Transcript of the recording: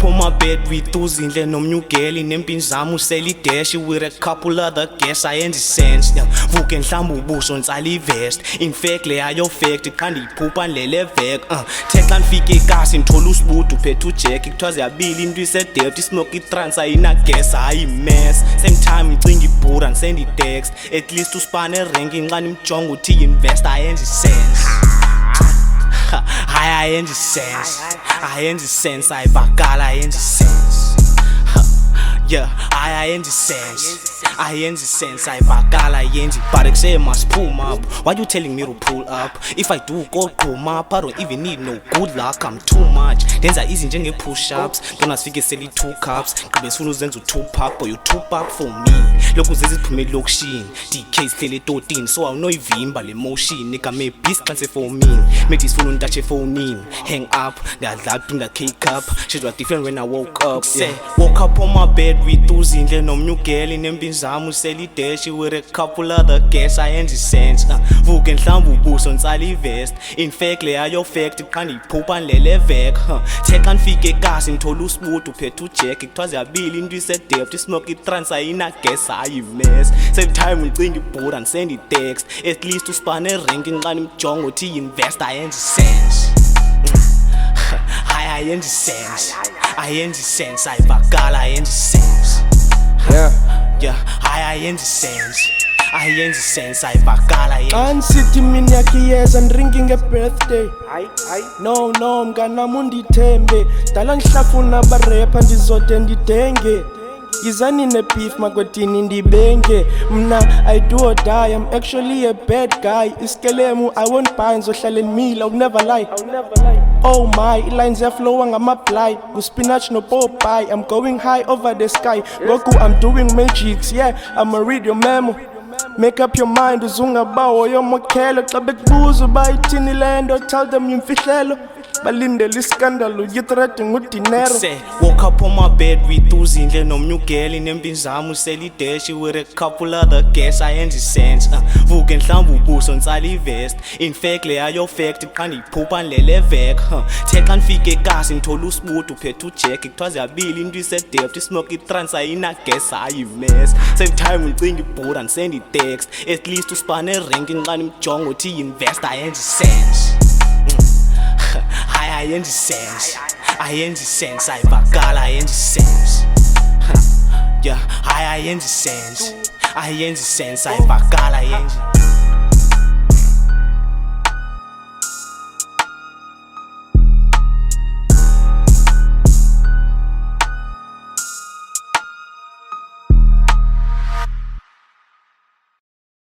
on my bed with uzindle nomnyugeli nempinzami uselideshi with a couple other guests ayenzi sense vuke nhlamba ubuso nsala ivest in fact leyayo fact iqanda iphupha nlele vek thexa nifike ekasi ngithola usibudu uphethe ujack kuthiwa ziyabili into isedepth ismoke itrans ayina gas hayi mess same time ngicinga ibhura ngisend itext at least uspane rank inqani imjonga uthi invest ayenzi sense ayenzi sense Ayivakali ayenzi sense yeah ayenzi sense Ayivakali ayenzi but say must pull up. Why you telling me to pull up? If I do go pull up I don't even need no good luck. I'm too much denza easy njenge push ups dona sifike seli 2 cups ngibe sifuna uzenza u2 pack boy u2 pack for me lokhu zeziphume lokushini DK sihlele 13 so I know ivimba le motion nigga me beast kanse for me methi sifuna untache phone hang up ngadla pinga cake up shit was different when I woke up say woke up on my bed with uzindle nomnyugeli nempinzami uselideshi with a couple other guests ayenzi sense vuke nhlamba ubuso nsala ivest in fact leyayo fact iqanda iphupha nlele vek thexa nifike ekasi ngithola usibudu uphethe ujack kuthiwa ziyabili into isedepth ismoke itrans ayina gas hayi mess same time ngicinga ibhura ngisend itext at least uspane rank inqani imjonga uthi invest ayenzi sense ayenzi sense Ayivakali ayenzi sense yeah ayenzi sense Ayivakali ayenzi Ansithi mina yakiyeza ndrinking a birthday no mnganami undithembe dala ngihlafuna abarapper ndizode ndidenge Gizani ne beef makwetini ndibenge mna I do or die I'm actually a bad guy iskelemu I won't buy ngizohlala ngimila I'll never lie oh my lines are flowing I'm apply spinach no Popeye I'm going high over the sky Goku I'm doing magics yeah I'ma read your memo make up your mind uzungabawo yomokhelo xa bekubuza uba ithini lento tell them yimfihlelo balindele iskandalo yithreating udinero say woke up on my bed with uzindle nomnyugeli nempinzami uselideshi with a couple other guests ayenzi sense vuke nhlamba ubuso nsala ivest in fact leyayo fact iqanda iphupha nlele vek thexa nifike ekasi ngithola usibudu uphethe ujack kuthiwa ziyabili into isedepth ismoke itrans ayina gas hayi mess same time ngicinga ibhura ngisend itext at least uspane rank inqani imjonga uthi invest ayenzi sense ayenzi sense Ayivakali ayenzi sense yeah ayenzi sense Ayivakali ayenzi